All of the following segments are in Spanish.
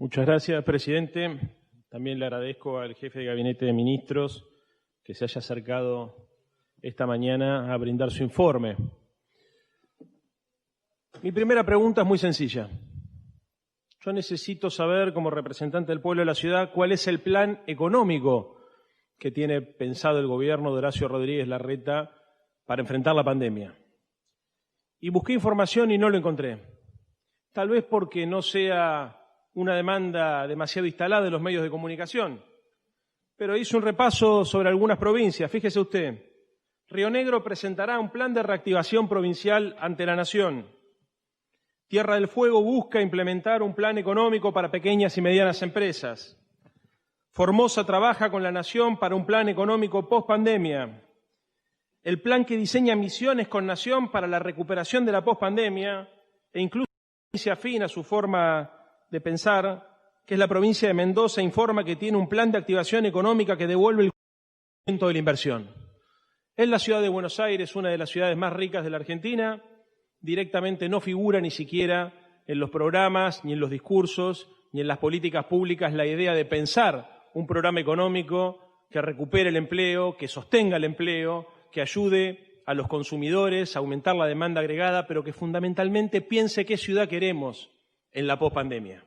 Muchas gracias, presidente. También le agradezco al jefe de Gabinete de Ministros que se haya acercado esta mañana a brindar su informe. Mi primera pregunta es muy sencilla. Yo necesito saber, como representante del pueblo de la ciudad, cuál es el plan económico que tiene pensado el gobierno de Horacio Rodríguez Larreta para enfrentar la pandemia. Y busqué información y no lo encontré. Tal vez porque no sea una demanda demasiado instalada de los medios de comunicación. Pero hice un repaso sobre algunas provincias. Fíjese usted, Río Negro presentará un plan de reactivación provincial ante la Nación. Tierra del Fuego busca implementar un plan económico para pequeñas y medianas empresas. Formosa trabaja con la Nación para un plan económico post-pandemia. El plan que diseña misiones con Nación para la recuperación de la post-pandemia e incluso la provincia afín a su forma de pensar, que es la provincia de Mendoza, informa que tiene un plan de activación económica que devuelve el 40% de la inversión. En la ciudad de Buenos Aires, una de las ciudades más ricas de la Argentina, directamente no figura ni siquiera en los programas, ni en los discursos, ni en las políticas públicas la idea de pensar un programa económico que recupere el empleo, que sostenga el empleo, que ayude a los consumidores a aumentar la demanda agregada, pero que fundamentalmente piense qué ciudad queremos en la pospandemia.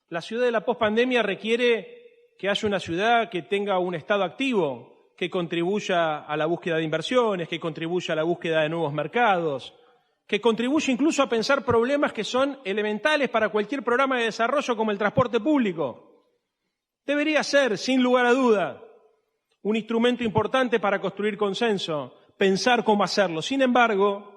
La ciudad de la pospandemia requiere que haya una ciudad que tenga un Estado activo, que contribuya a la búsqueda de inversiones, que contribuya a la búsqueda de nuevos mercados, que contribuya incluso a pensar problemas que son elementales para cualquier programa de desarrollo como el transporte público. Debería ser, sin lugar a duda, un instrumento importante para construir consenso, pensar cómo hacerlo. Sin embargo,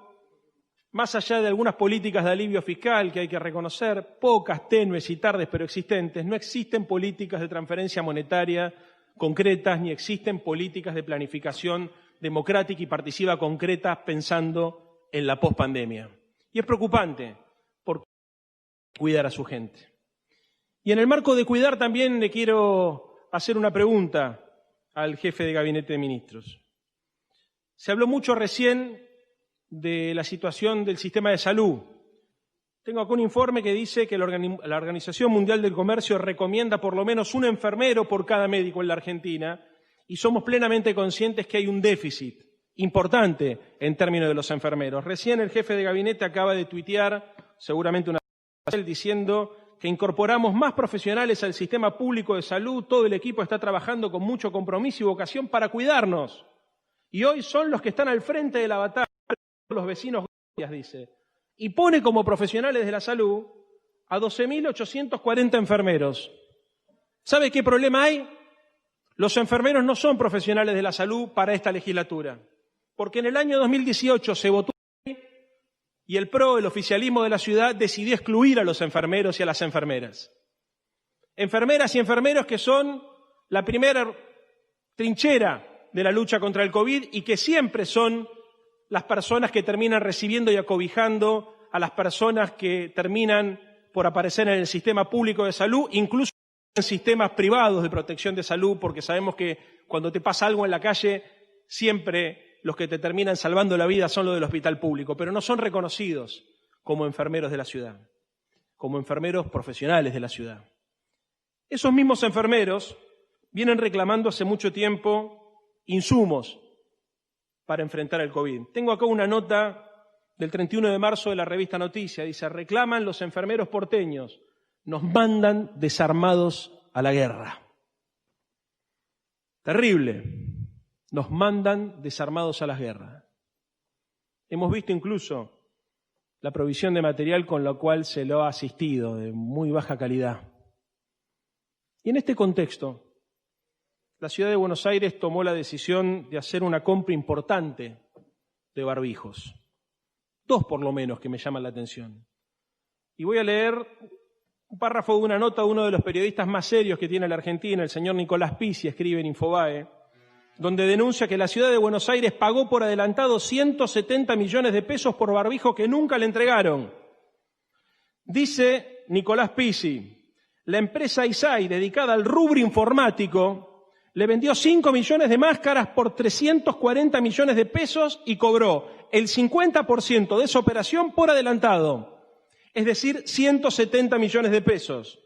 más allá de algunas políticas de alivio fiscal que hay que reconocer, pocas, tenues y tardes pero existentes, no existen políticas de transferencia monetaria concretas ni existen políticas de planificación democrática y participativa concretas pensando en la pospandemia. Y es preocupante porque hay que cuidar a su gente. Y en el marco de cuidar también le quiero hacer una pregunta al jefe de Gabinete de Ministros. Se habló mucho recién de la situación del sistema de salud. Tengo acá un informe que dice que la Organización Mundial del Comercio recomienda por lo menos un enfermero por cada médico en la Argentina y somos plenamente conscientes que hay un déficit importante en términos de los enfermeros. Recién el jefe de gabinete acaba de tuitear, seguramente una vez, diciendo que incorporamos más profesionales al sistema público de salud, todo el equipo está trabajando con mucho compromiso y vocación para cuidarnos. Y hoy son los que están al frente de la batalla, los vecinos, dice. Y pone como profesionales de la salud a 12.840 enfermeros. ¿Sabe qué problema hay? Los enfermeros no son profesionales de la salud para esta legislatura. Porque en el año 2018 se votó y el PRO, el oficialismo de la ciudad, decidió excluir a los enfermeros y a las enfermeras. Enfermeras y enfermeros que son la primera trinchera de la lucha contra el COVID y que siempre son las personas que terminan recibiendo y acobijando a las personas que terminan por aparecer en el sistema público de salud, incluso en sistemas privados de protección de salud, porque sabemos que cuando te pasa algo en la calle, siempre los que te terminan salvando la vida son los del hospital público, pero no son reconocidos como enfermeros de la ciudad, como enfermeros profesionales de la ciudad. Esos mismos enfermeros vienen reclamando hace mucho tiempo insumos para enfrentar el COVID. Tengo acá una nota del 31 de marzo de la revista Noticia. Dice, reclaman los enfermeros porteños, nos mandan desarmados a la guerra. Terrible. Nos mandan desarmados a la guerra. Hemos visto incluso la provisión de material con la cual se lo ha asistido, de muy baja calidad. Y en este contexto, la ciudad de Buenos Aires tomó la decisión de hacer una compra importante de barbijos. 2 por lo menos que me llaman la atención. Y voy a leer un párrafo de una nota de uno de los periodistas más serios que tiene la Argentina, el señor Nicolás Pizzi, escribe en Infobae, donde denuncia que la ciudad de Buenos Aires pagó por adelantado 170 millones de pesos por barbijos que nunca le entregaron. Dice Nicolás Pizzi, la empresa ISAI, dedicada al rubro informático, le vendió 5 millones de máscaras por 340 millones de pesos y cobró el 50% de esa operación por adelantado, es decir, 170 millones de pesos.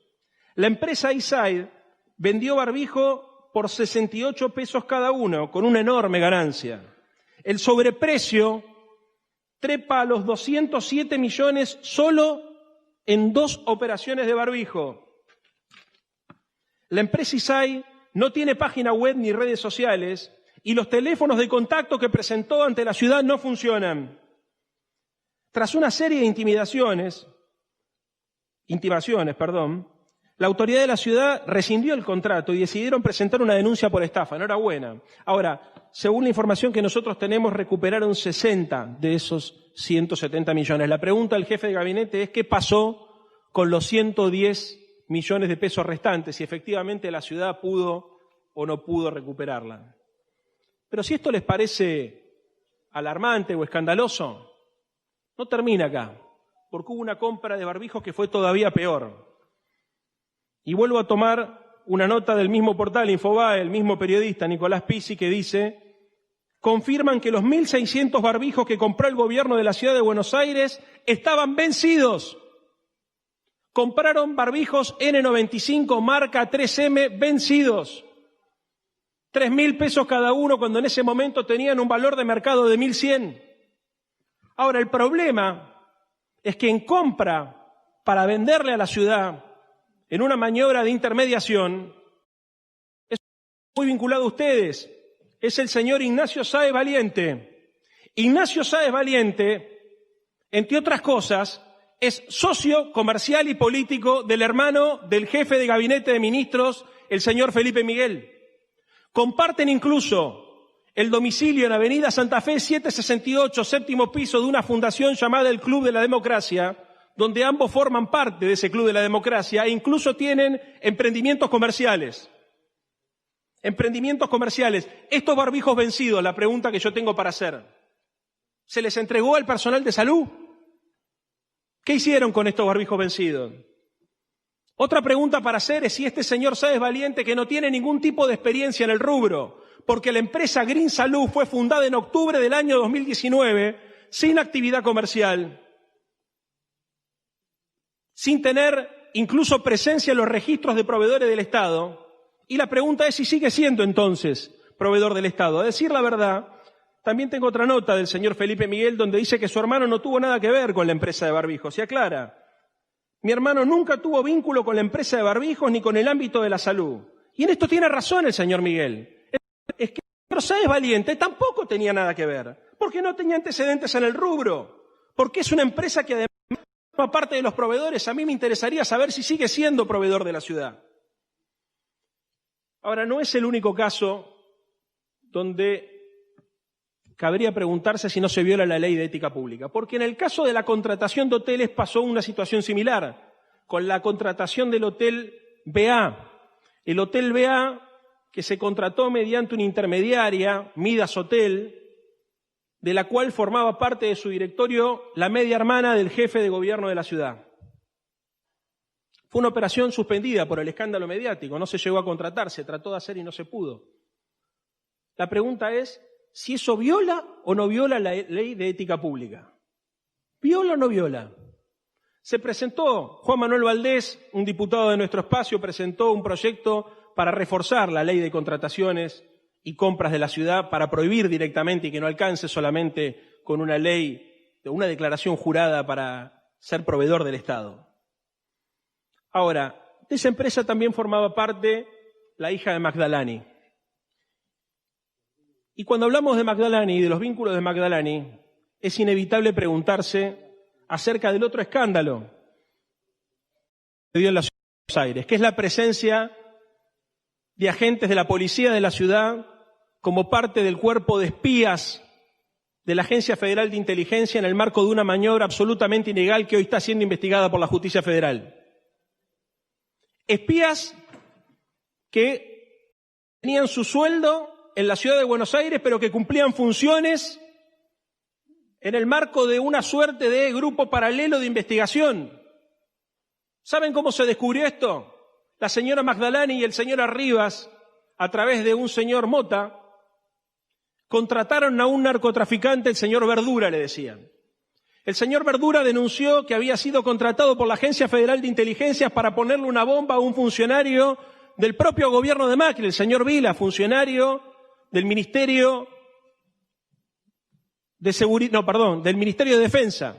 La empresa Eastside vendió barbijo por 68 pesos cada uno, con una enorme ganancia. El sobreprecio trepa a los 207 millones solo en 2 operaciones de barbijo. La empresa Eastside no tiene página web ni redes sociales y los teléfonos de contacto que presentó ante la ciudad no funcionan. Tras una serie de intimaciones, la autoridad de la ciudad rescindió el contrato y decidieron presentar una denuncia por estafa. Enhorabuena. Ahora, según la información que nosotros tenemos, recuperaron 60 de esos 170 millones. La pregunta del jefe de gabinete es qué pasó con los 110 millones de pesos restantes, si efectivamente la ciudad pudo o no pudo recuperarla. Pero si esto les parece alarmante o escandaloso, no termina acá, porque hubo una compra de barbijos que fue todavía peor. Y vuelvo a tomar una nota del mismo portal Infobae, el mismo periodista Nicolás Pizzi, que dice: confirman que los 1.600 barbijos que compró el gobierno de la ciudad de Buenos Aires estaban vencidos. Compraron barbijos N95 marca 3M vencidos. 3.000 pesos cada uno cuando en ese momento tenían un valor de mercado de 1.100. Ahora, el problema es que en compra para venderle a la ciudad, en una maniobra de intermediación, es muy vinculado a ustedes, es el señor Ignacio Sáez Valiente. Ignacio Sáez Valiente, entre otras cosas, es socio comercial y político del hermano del jefe de gabinete de ministros, el señor Felipe Miguel. Comparten incluso el domicilio en Avenida Santa Fe 768, 7º piso de una fundación llamada el Club de la Democracia, donde ambos forman parte de ese Club de la Democracia e incluso tienen emprendimientos comerciales. Emprendimientos comerciales. Estos barbijos vencidos, la pregunta que yo tengo para hacer, ¿se les entregó al personal de salud? ¿Qué hicieron con estos barbijos vencidos? Otra pregunta para hacer es si este señor Sáez Valiente, que no tiene ningún tipo de experiencia en el rubro, porque la empresa Green Salud fue fundada en octubre del año 2019, sin actividad comercial, sin tener incluso presencia en los registros de proveedores del Estado. Y la pregunta es si sigue siendo entonces proveedor del Estado. A decir la verdad, también tengo otra nota del señor Felipe Miguel donde dice que su hermano no tuvo nada que ver con la empresa de barbijos. Se aclara: mi hermano nunca tuvo vínculo con la empresa de barbijos ni con el ámbito de la salud. Y en esto tiene razón el señor Miguel. Es que el señor Sáez Valiente tampoco tenía nada que ver, porque no tenía antecedentes en el rubro, porque es una empresa que además forma parte de los proveedores. A mí me interesaría saber si sigue siendo proveedor de la ciudad. Ahora, no es el único caso donde cabría preguntarse si no se viola la ley de ética pública, porque en el caso de la contratación de hoteles pasó una situación similar, con la contratación del Hotel BA. El Hotel BA, que se contrató mediante una intermediaria, Midas Hotel, de la cual formaba parte de su directorio la media hermana del jefe de gobierno de la ciudad. Fue una operación suspendida por el escándalo mediático, no se llegó a contratar, se trató de hacer y no se pudo. La pregunta es si eso viola o no viola la ley de ética pública. ¿Viola o no viola? Se presentó, Juan Manuel Valdés, un diputado de nuestro espacio, presentó un proyecto para reforzar la ley de contrataciones y compras de la ciudad, para prohibir directamente y que no alcance solamente con una ley, una declaración jurada para ser proveedor del Estado. Ahora, de esa empresa también formaba parte la hija de Magdalani. Y cuando hablamos de Magdalani y de los vínculos de Magdalani, es inevitable preguntarse acerca del otro escándalo que dio en la ciudad de Buenos Aires, que es la presencia de agentes de la policía de la ciudad como parte del cuerpo de espías de la Agencia Federal de Inteligencia en el marco de una maniobra absolutamente ilegal que hoy está siendo investigada por la Justicia Federal. Espías que tenían su sueldo en la ciudad de Buenos Aires, pero que cumplían funciones en el marco de una suerte de grupo paralelo de investigación. ¿Saben cómo se descubrió esto? La señora Magdalani y el señor Arribas, a través de un señor Mota, contrataron a un narcotraficante, el señor Verdura le decían, El señor Verdura denunció que había sido contratado por la Agencia Federal de Inteligencias para ponerle una bomba a un funcionario del propio gobierno de Macri, el señor Vila, funcionario del Ministerio de Seguridad, del Ministerio de Defensa.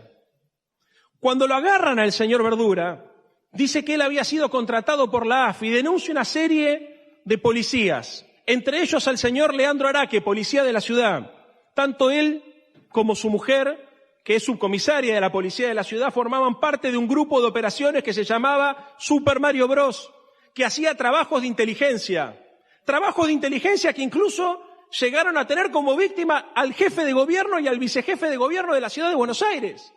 Cuando lo agarran al señor Verdura, dice que él había sido contratado por la AFI y denuncia una serie de policías, entre ellos al señor Leandro Araque, policía de la ciudad. Tanto él como su mujer, que es subcomisaria de la policía de la ciudad, formaban parte de un grupo de operaciones que se llamaba Super Mario Bros, que hacía trabajos de inteligencia que incluso llegaron a tener como víctima al jefe de gobierno y al vicejefe de gobierno de la ciudad de Buenos Aires.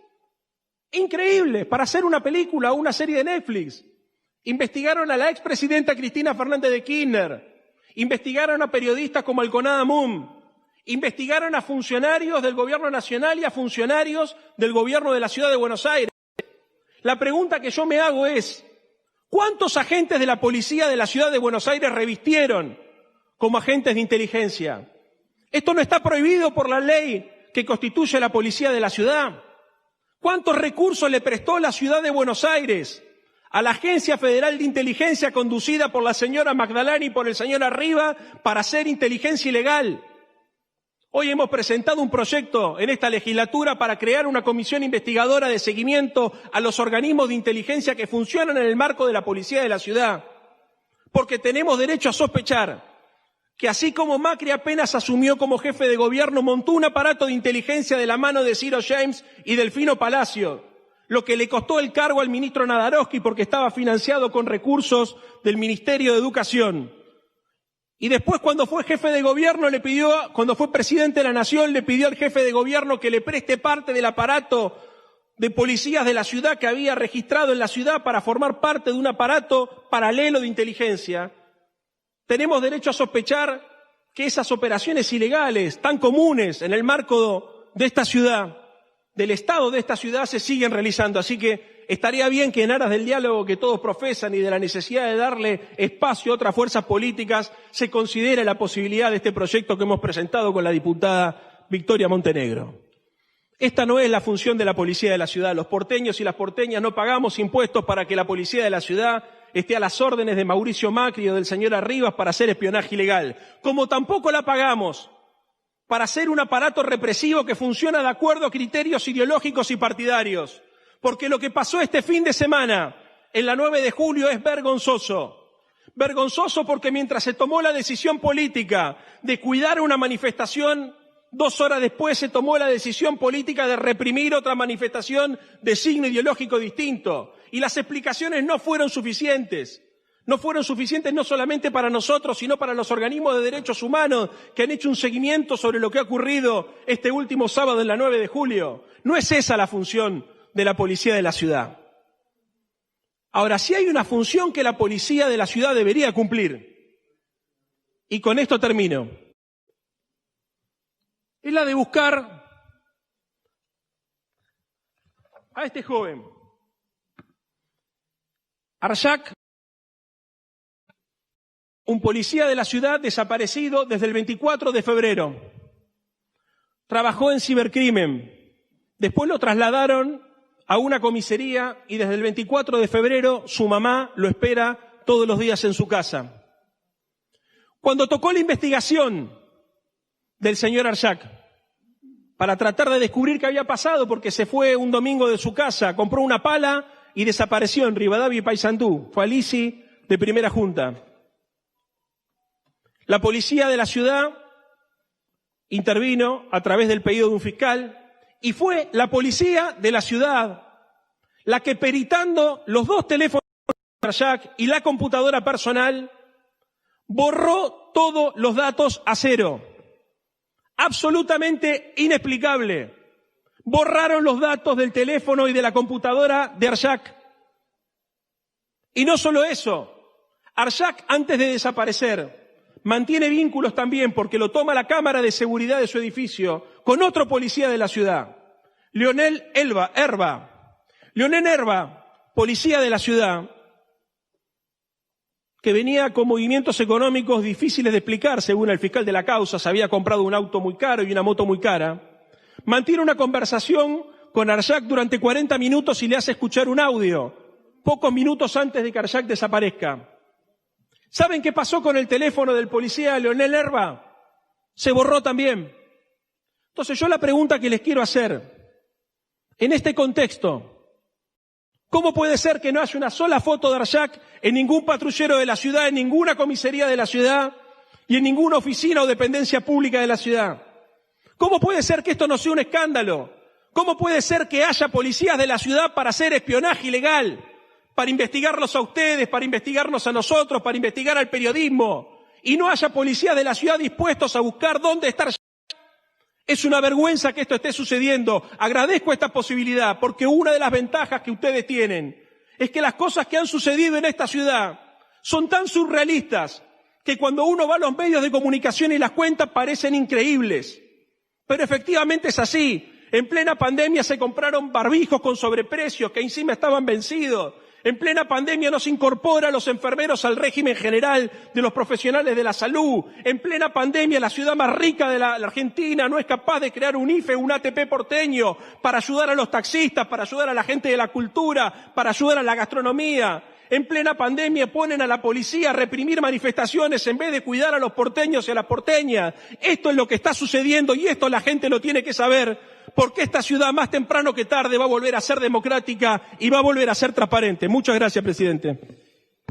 Increíble, para hacer una película o una serie de Netflix. Investigaron a la expresidenta Cristina Fernández de Kirchner, investigaron a periodistas como Alconada Mum, investigaron a funcionarios del gobierno nacional y a funcionarios del gobierno de la ciudad de Buenos Aires. La pregunta que yo me hago es, ¿cuántos agentes de la policía de la ciudad de Buenos Aires revistieron como agentes de inteligencia? Esto no está prohibido por la ley que constituye la policía de la ciudad. ¿Cuántos recursos le prestó la ciudad de Buenos Aires a la Agencia Federal de Inteligencia conducida por la señora Magdalani y por el señor Arriba para hacer inteligencia ilegal? Hoy hemos presentado un proyecto en esta legislatura para crear una comisión investigadora de seguimiento a los organismos de inteligencia que funcionan en el marco de la policía de la ciudad, porque tenemos derecho a sospechar que así como Macri apenas asumió como jefe de gobierno, montó un aparato de inteligencia de la mano de Ciro James y Delfino Palacio, lo que le costó el cargo al ministro Nadarowski porque estaba financiado con recursos del Ministerio de Educación. Y después, cuando fue jefe de gobierno, cuando fue presidente de la Nación, le pidió al jefe de gobierno que le preste parte del aparato de policías de la ciudad que había registrado en la ciudad para formar parte de un aparato paralelo de inteligencia. Tenemos derecho a sospechar que esas operaciones ilegales, tan comunes en el marco de esta ciudad, del Estado de esta ciudad, se siguen realizando. Así que estaría bien que en aras del diálogo que todos profesan y de la necesidad de darle espacio a otras fuerzas políticas, se considere la posibilidad de este proyecto que hemos presentado con la diputada Victoria Montenegro. Esta no es la función de la policía de la ciudad. Los porteños y las porteñas no pagamos impuestos para que la policía de la ciudad esté a las órdenes de Mauricio Macri o del señor Arribas para hacer espionaje ilegal. Como tampoco la pagamos para hacer un aparato represivo que funciona de acuerdo a criterios ideológicos y partidarios. Porque lo que pasó este fin de semana en la 9 de julio es vergonzoso. Vergonzoso porque mientras se tomó la decisión política de cuidar una manifestación, 2 horas después se tomó la decisión política de reprimir otra manifestación de signo ideológico distinto. Y las explicaciones no fueron suficientes. No fueron suficientes no solamente para nosotros, sino para los organismos de derechos humanos que han hecho un seguimiento sobre lo que ha ocurrido este último sábado en la 9 de julio. No es esa la función de la policía de la ciudad. Ahora, sí hay una función que la policía de la ciudad debería cumplir. Y con esto termino. Es la de buscar a este joven, Arshak, un policía de la ciudad desaparecido desde el 24 de febrero. Trabajó en cibercrimen. Después lo trasladaron a una comisaría y desde el 24 de febrero su mamá lo espera todos los días en su casa. Cuando tocó la investigación del señor Arshak para tratar de descubrir qué había pasado, porque se fue un domingo de su casa, compró una pala y desapareció en Rivadavia y Paysandú. Fue a Lisi de primera junta. La policía de la ciudad intervino a través del pedido de un fiscal y fue la policía de la ciudad la que, peritando los 2 teléfonos de Arshak y la computadora personal, borró todos los datos a cero. Absolutamente inexplicable. Borraron los datos del teléfono y de la computadora de Arshak. Y no solo eso, Arshak, antes de desaparecer, mantiene vínculos también, porque lo toma la cámara de seguridad de su edificio, con otro policía de la ciudad, Leonel Erba. Leonel Erba, policía de la ciudad, que venía con movimientos económicos difíciles de explicar, según el fiscal de la causa, se había comprado un auto muy caro y una moto muy cara, mantiene una conversación con Arshak durante 40 minutos y le hace escuchar un audio, pocos minutos antes de que Arshak desaparezca. ¿Saben qué pasó con el teléfono del policía Leonel Erba? Se borró también. Entonces yo la pregunta que les quiero hacer, en este contexto, ¿cómo puede ser que no haya una sola foto de Arshak en ningún patrullero de la ciudad, en ninguna comisaría de la ciudad y en ninguna oficina o dependencia pública de la ciudad? ¿Cómo puede ser que esto no sea un escándalo? ¿Cómo puede ser que haya policías de la ciudad para hacer espionaje ilegal? Para investigarlos a ustedes, para investigarnos a nosotros, para investigar al periodismo, y no haya policías de la ciudad dispuestos a buscar dónde está Arshak. Es una vergüenza que esto esté sucediendo. Agradezco esta posibilidad, porque una de las ventajas que ustedes tienen es que las cosas que han sucedido en esta ciudad son tan surrealistas que cuando uno va a los medios de comunicación y las cuenta parecen increíbles. Pero efectivamente es así. En plena pandemia se compraron barbijos con sobreprecios que encima estaban vencidos. En plena pandemia no se incorpora a los enfermeros al régimen general de los profesionales de la salud. En plena pandemia la ciudad más rica de la Argentina no es capaz de crear un IFE, un ATP porteño para ayudar a los taxistas, para ayudar a la gente de la cultura, para ayudar a la gastronomía. En plena pandemia ponen a la policía a reprimir manifestaciones en vez de cuidar a los porteños y a las porteñas. Esto es lo que está sucediendo y esto la gente lo tiene que saber, porque esta ciudad más temprano que tarde va a volver a ser democrática y va a volver a ser transparente. Muchas gracias, presidente.